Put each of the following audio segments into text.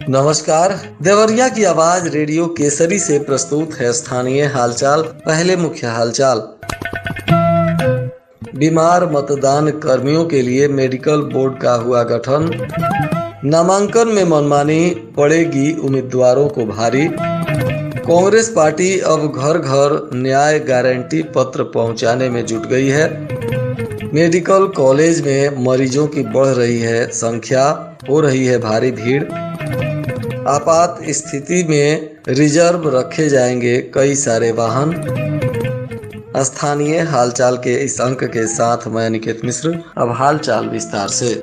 नमस्कार। देवरिया की आवाज रेडियो केसरी से प्रस्तुत है स्थानीय हालचाल। पहले मुख्य हालचाल। बीमार मतदान कर्मियों के लिए मेडिकल बोर्ड का हुआ गठन। नामांकन में मनमानी पड़ेगी उम्मीदवारों को भारी। कांग्रेस पार्टी अब घर घर न्याय गारंटी पत्र पहुंचाने में जुट गई है। मेडिकल कॉलेज में मरीजों की बढ़ रही है संख्या, हो रही है भारी भीड़। आपात स्थिति में रिजर्व रखे जाएंगे कई सारे वाहन। स्थानीय हालचाल के इस अंक के साथ मैं अनिकेत मिश्र। अब हालचाल विस्तार से।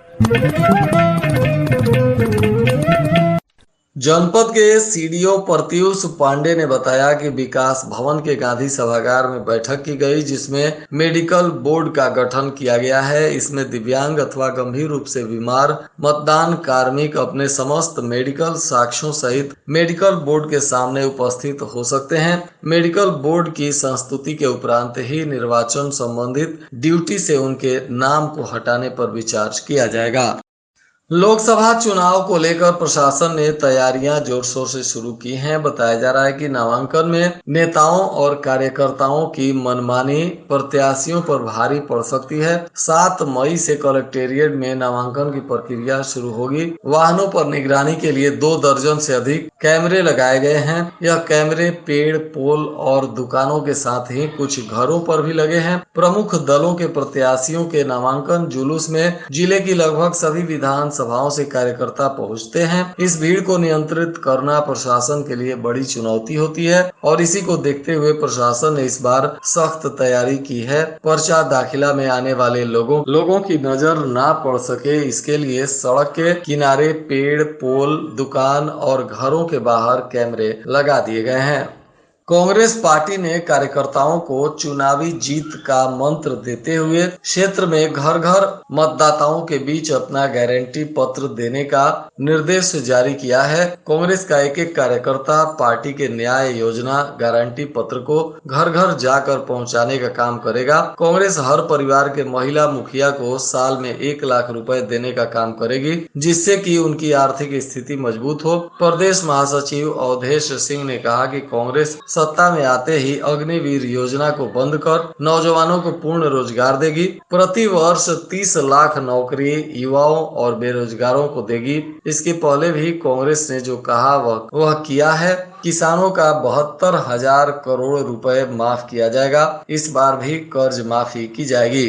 जनपद के सीडीओ प्रत्युष पांडे ने बताया कि विकास भवन के गांधी सभागार में बैठक की गई, जिसमें मेडिकल बोर्ड का गठन किया गया है। इसमें दिव्यांग अथवा गंभीर रूप से बीमार मतदान कार्मिक अपने समस्त मेडिकल साक्ष्यों सहित मेडिकल बोर्ड के सामने उपस्थित हो सकते हैं। मेडिकल बोर्ड की संस्तुति के उपरांत ही निर्वाचन संबंधित ड्यूटी से उनके नाम को हटाने पर विचार किया जाएगा। लोकसभा चुनाव को लेकर प्रशासन ने तैयारियां जोर शोर से शुरू की हैं। बताया जा रहा है कि नामांकन में नेताओं और कार्यकर्ताओं की मनमानी प्रत्याशियों पर भारी पड़ सकती है। 7 मई से कलेक्टेरिएट में नामांकन की प्रक्रिया शुरू होगी। वाहनों पर निगरानी के लिए 2 दर्जन से अधिक कैमरे लगाए गए हैं। यह कैमरे पेड़, पोल और दुकानों के साथ ही कुछ घरों पर भी लगे हैं। प्रमुख दलों के प्रत्याशियों के नामांकन जुलूस में जिले की लगभग सभी विधान सभाओं से कार्यकर्ता पहुंचते हैं। इस भीड़ को नियंत्रित करना प्रशासन के लिए बड़ी चुनौती होती है और इसी को देखते हुए प्रशासन ने इस बार सख्त तैयारी की है। पर्चा दाखिला में आने वाले लोगों की नजर ना पड़ सके, इसके लिए सड़क के किनारे पेड़, पोल, दुकान और घरों के बाहर कैमरे लगा दिए गए हैं। कांग्रेस पार्टी ने कार्यकर्ताओं को चुनावी जीत का मंत्र देते हुए क्षेत्र में घर घर मतदाताओं के बीच अपना गारंटी पत्र देने का निर्देश जारी किया है। कांग्रेस का एक कार्यकर्ता पार्टी के न्याय योजना गारंटी पत्र को घर घर जाकर पहुंचाने का काम करेगा। कांग्रेस हर परिवार के महिला मुखिया को साल में 1 लाख रुपए देने का काम करेगी, जिससे कि उनकी आर्थिक स्थिति मजबूत हो। प्रदेश महासचिव अवधेश सिंह ने कहा कि कांग्रेस सत्ता में आते ही अग्निवीर योजना को बंद कर नौजवानों को पूर्ण रोजगार देगी। प्रति वर्ष 30 लाख नौकरी युवाओं और बेरोजगारों को देगी। इसके पहले भी कांग्रेस ने जो कहा वह किया है। किसानों का 72,000 करोड़ रुपए माफ किया जाएगा। इस बार भी कर्ज माफी की जाएगी।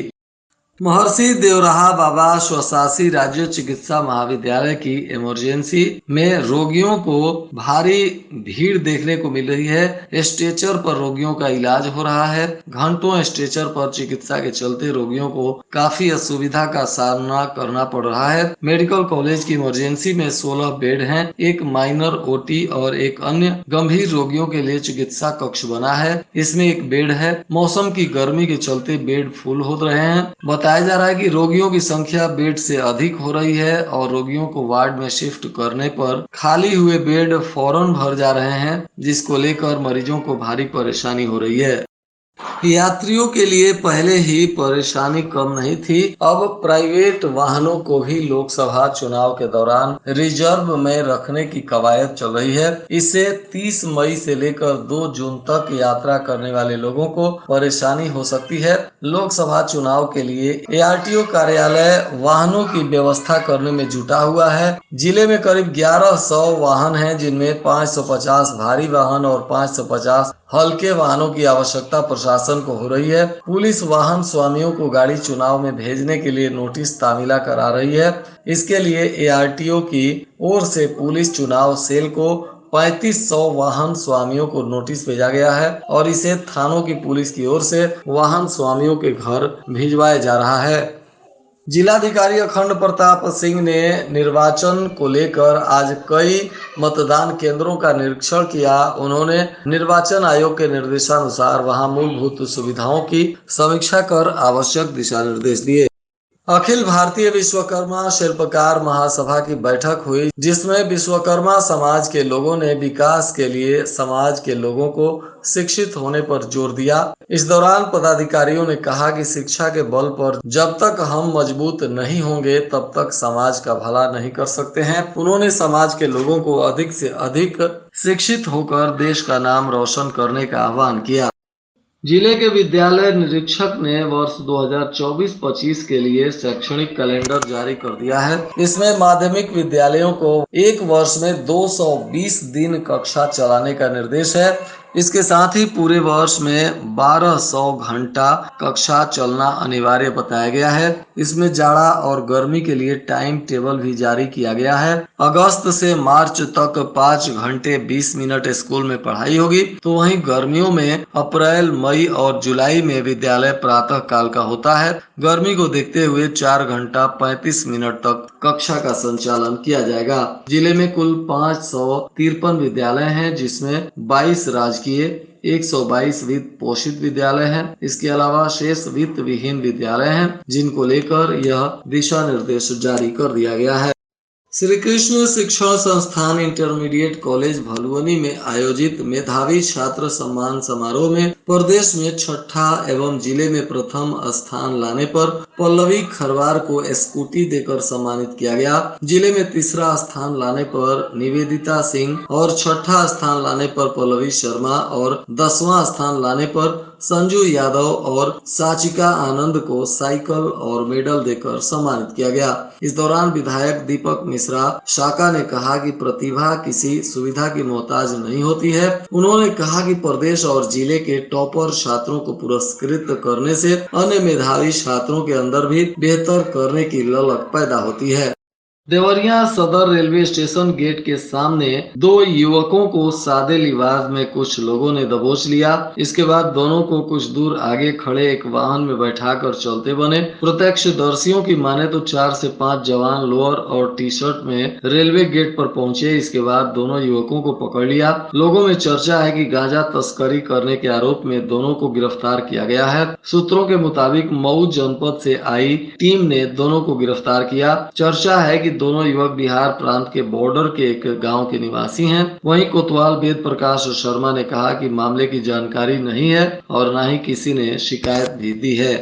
महर्षि देवराहा बाबा स्वशासी राज्य चिकित्सा महाविद्यालय की इमरजेंसी में रोगियों को भारी भीड़ देखने को मिल रही है। स्ट्रेचर पर रोगियों का इलाज हो रहा है। घंटों स्ट्रेचर पर चिकित्सा के चलते रोगियों को काफी असुविधा का सामना करना पड़ रहा है। मेडिकल कॉलेज की इमरजेंसी में 16 बेड हैं। एक माइनर ओटी और एक अन्य गंभीर रोगियों के लिए चिकित्सा कक्ष बना है। इसमें एक बेड है। मौसम की गर्मी के चलते बेड फुल हो रहे हैं। बताया जा रहा है कि रोगियों की संख्या बेड से अधिक हो रही है और रोगियों को वार्ड में शिफ्ट करने पर खाली हुए बेड फौरन भर जा रहे हैं, जिसको लेकर मरीजों को भारी परेशानी हो रही है। यात्रियों के लिए पहले ही परेशानी कम नहीं थी, अब प्राइवेट वाहनों को भी लोकसभा चुनाव के दौरान रिजर्व में रखने की कवायद चल रही है। इससे 30 मई से लेकर 2 जून तक यात्रा करने वाले लोगों को परेशानी हो सकती है। लोकसभा चुनाव के लिए ARTO कार्यालय वाहनों की व्यवस्था करने में जुटा हुआ है। जिले में करीब 1100 वाहन हैं, जिनमें 550 भारी वाहन और 550 हल्के वाहनों की आवश्यकता प्रशासन को हो रही है। पुलिस वाहन स्वामियों को गाड़ी चुनाव में भेजने के लिए नोटिस तामीला करा रही है। इसके लिए ARTO की ओर से पुलिस चुनाव सेल को 3500 वाहन स्वामियों को नोटिस भेजा गया है और इसे थानों की पुलिस की ओर से वाहन स्वामियों के घर भिजवाया जा रहा है। जिलाधिकारी अखंड प्रताप सिंह ने निर्वाचन को लेकर आज कई मतदान केंद्रों का निरीक्षण किया। उन्होंने निर्वाचन आयोग के निर्देशानुसार वहां मूलभूत सुविधाओं की समीक्षा कर आवश्यक दिशा निर्देश दिए। अखिल भारतीय विश्वकर्मा शिल्पकार महासभा की बैठक हुई, जिसमें विश्वकर्मा समाज के लोगों ने विकास के लिए समाज के लोगों को शिक्षित होने पर जोर दिया। इस दौरान पदाधिकारियों ने कहा कि शिक्षा के बल पर जब तक हम मजबूत नहीं होंगे तब तक समाज का भला नहीं कर सकते हैं। उन्होंने समाज के लोगों को अधिक से अधिक शिक्षित होकर देश का नाम रोशन करने का आह्वान किया। जिले के विद्यालय निरीक्षक ने वर्ष 2024-25 के लिए शैक्षणिक कैलेंडर जारी कर दिया है। इसमें माध्यमिक विद्यालयों को एक वर्ष में 220 दिन कक्षा चलाने का निर्देश है। इसके साथ ही पूरे वर्ष में 1200 घंटा कक्षा चलना अनिवार्य बताया गया है। इसमें जाड़ा और गर्मी के लिए टाइम टेबल भी जारी किया गया है। अगस्त से मार्च तक 5 घंटे 20 मिनट स्कूल में पढ़ाई होगी, तो वहीं गर्मियों में अप्रैल, मई और जुलाई में विद्यालय प्रातः काल का होता है। गर्मी को देखते हुए 4 घंटा 35 मिनट तक कक्षा का संचालन किया जाएगा। जिले में कुल 553 विद्यालय हैं, जिसमें 22 राजकीय, 122 वित्त पोषित विद्यालय हैं। इसके अलावा शेष वित्त विहीन विद्यालय हैं, जिनको लेकर यह दिशा निर्देश जारी कर दिया गया है। श्री कृष्ण शिक्षण संस्थान इंटरमीडिएट कॉलेज भलुवनी में आयोजित मेधावी छात्र सम्मान समारोह में प्रदेश में छठा एवं जिले में प्रथम स्थान लाने पर पल्लवी खरवार को स्कूटी देकर सम्मानित किया गया। जिले में तीसरा स्थान लाने पर निवेदिता सिंह और छठा स्थान लाने पर पल्लवी शर्मा और 10वां स्थान लाने पर संजू यादव और साचिका आनंद को साइकिल और मेडल देकर सम्मानित किया गया। इस दौरान विधायक दीपक मिश्रा शाका ने कहा कि प्रतिभा किसी सुविधा की मोहताज नहीं होती है। उन्होंने कहा कि प्रदेश और जिले के टॉपर छात्रों को पुरस्कृत करने से अन्य मेधावी छात्रों के अंदर भी बेहतर करने की ललक पैदा होती है। देवरिया सदर रेलवे स्टेशन गेट के सामने 2 युवकों को सादे लिबास में कुछ लोगों ने दबोच लिया। इसके बाद दोनों को कुछ दूर आगे खड़े एक वाहन में बैठाकर चलते बने। प्रत्यक्षदर्शियों की माने तो 4 से 5 जवान लोअर और टी शर्ट में रेलवे गेट पर पहुंचे। इसके बाद दोनों युवकों को पकड़ लिया। लोगों में चर्चा है कि गांजा तस्करी करने के आरोप में दोनों को गिरफ्तार किया गया है। सूत्रों के मुताबिक मऊ जनपद से आई टीम ने दोनों को गिरफ्तार किया। चर्चा है कि दोनों युवक बिहार प्रांत के बॉर्डर के एक गांव के निवासी हैं। वहीं कोतवाल वेद प्रकाश शर्मा ने कहा कि मामले की जानकारी नहीं है और न ही किसी ने शिकायत भी दी है।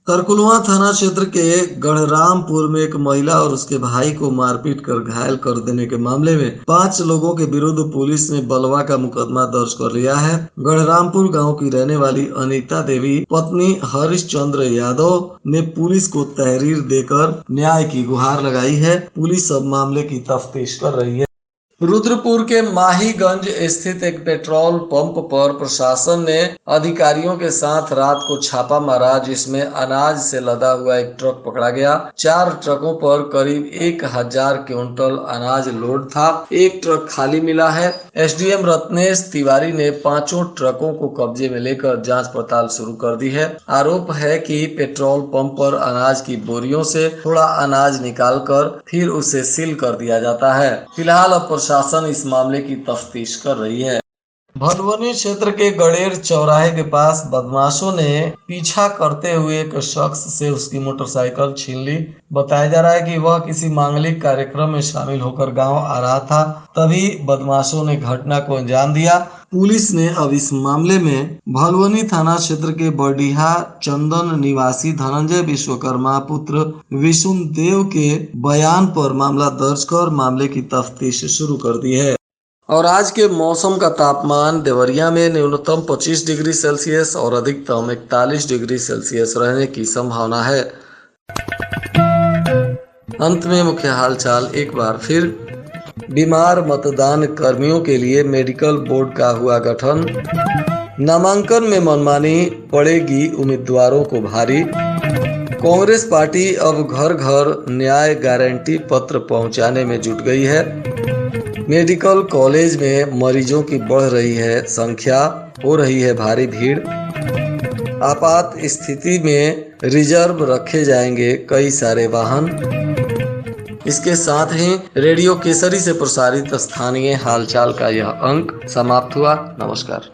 तरकुलवा थाना क्षेत्र के गढ़रामपुर में एक महिला और उसके भाई को मारपीट कर घायल कर देने के मामले में 5 लोगों के विरुद्ध पुलिस ने बलवा का मुकदमा दर्ज कर लिया है। गढ़रामपुर गांव की रहने वाली अनीता देवी पत्नी हरिश्चंद्र यादव ने पुलिस को तहरीर देकर न्याय की गुहार लगाई है। पुलिस अब मामले की तफ्तीश कर रही है। रुद्रपुर के माहीगंज स्थित एक पेट्रोल पंप पर प्रशासन ने अधिकारियों के साथ रात को छापा मारा, जिसमें अनाज से लदा हुआ एक ट्रक पकड़ा गया। 4 ट्रकों पर करीब 1000 क्विंटल अनाज लोड था। एक ट्रक खाली मिला है। एसडीएम रत्नेश तिवारी ने 5 ट्रकों को कब्जे में लेकर जांच पड़ताल शुरू कर दी है। आरोप है कि पेट्रोल पंप पर अनाज की बोरियों से थोड़ा अनाज निकालकर फिर उसे सील कर दिया जाता है। फिलहाल अब प्रशासन इस मामले की तफ्तीश कर रही है। भलुवनी क्षेत्र के गड़ेर चौराहे के पास बदमाशों ने पीछा करते हुए एक शख्स से उसकी मोटरसाइकिल छीन ली। बताया जा रहा है कि वह किसी मांगलिक कार्यक्रम में शामिल होकर गांव आ रहा था, तभी बदमाशों ने घटना को अंजाम दिया। पुलिस ने अब इस मामले में भलुवनी थाना क्षेत्र के बडीहा चंदन निवासी धनंजय विश्वकर्मा पुत्र विष्णुदेव के बयान पर मामला दर्ज कर मामले की तफ्तीश शुरू कर दी है। और आज के मौसम का तापमान देवरिया में न्यूनतम 25 डिग्री सेल्सियस और अधिकतम 41 डिग्री सेल्सियस रहने की संभावना है। अंत में मुख्य हालचाल एक बार फिर। बीमार मतदान कर्मियों के लिए मेडिकल बोर्ड का हुआ गठन। नामांकन में मनमानी पड़ेगी उम्मीदवारों को भारी। कांग्रेस पार्टी अब घर घर न्याय गारंटी पत्र पहुंचाने में जुट गई है। मेडिकल कॉलेज में मरीजों की बढ़ रही है संख्या, हो रही है भारी भीड़। आपात स्थिति में रिजर्व रखे जाएंगे कई सारे वाहन। इसके साथ ही रेडियो केसरी से प्रसारित स्थानीय हालचाल का यह अंक समाप्त हुआ। नमस्कार।